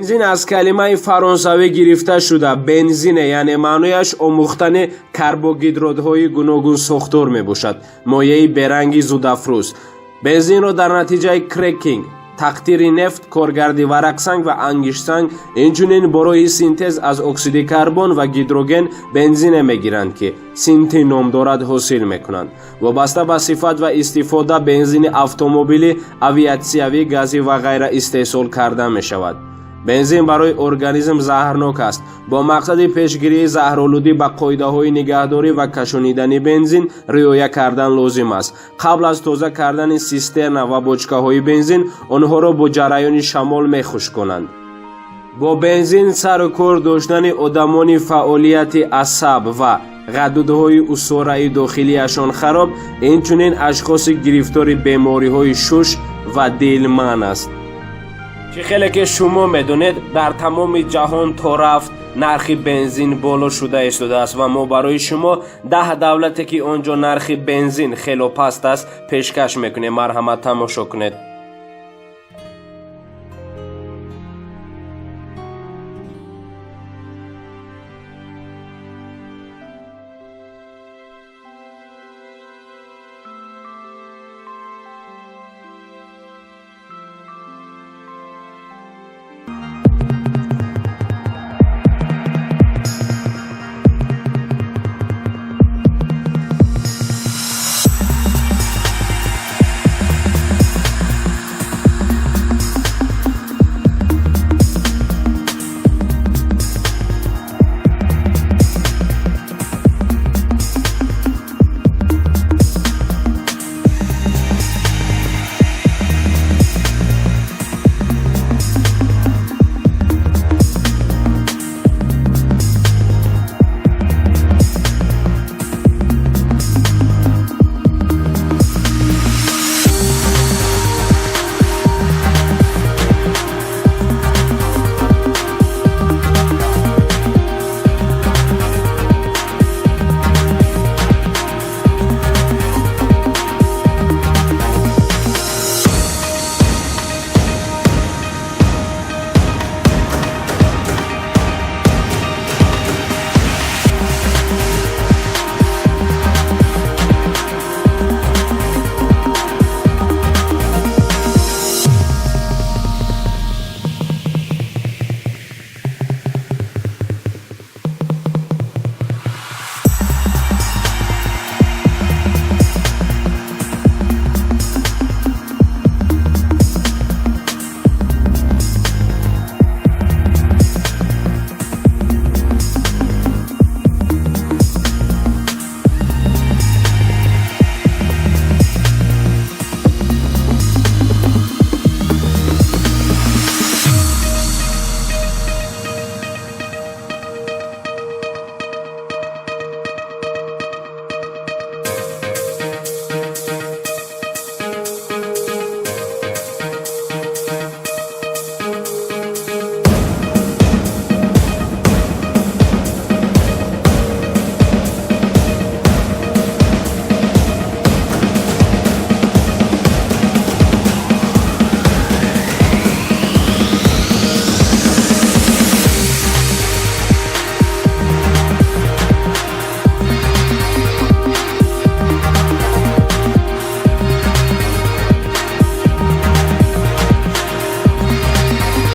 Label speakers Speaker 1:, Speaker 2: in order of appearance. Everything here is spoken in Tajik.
Speaker 1: бензин аз калимаи фаронсавӣ гирифта шуда бензине, яъне маънояш омӯхтани карбогидротҳои гуногун сохтор мебошад, моеъи беранги зудафрӯз. Бензинро дар натиҷаи крекинг, тақтири нефт, коргарди варақсанг ва ангишсанг, инчунин борои синтез аз оксиди карбон ва гидроген бензине мегиранд, ки синти ном дорад, ҳосил мекунанд. Вобаста ба сифат ва истифода бензини автомобилӣ, авиатсиявӣ, газӣ ва ғайра истеҳсол карда мешавад. бензин барои организм заҳрнок аст. Бо мақсади пешгирии заҳролудӣ ба қоидаҳои нигаҳдорӣ ва кашонидани бензин риоя кардан лозим аст. қабл аз тоза кардани систерна ва бочкаҳои бензин, онҳоро бо ҷараёни шамол мехушконанд. бо бензин сару кор доштани одамони фаъолияти асаб ва ғадудҳои усораи дохилияшон хароб, инчунин ашхоси гирифтори бемориҳои шуш ва дилман аст. чӣ хеле ки шумо медонед, дар тамоми ҷаҳон то рафт нархи бензин боло шуда истодааст ва мо барои шумо 10 давлате ки онҷо нархи бензин хело паст аст пешкаш мекунем. марҳамат, тамошо кунед.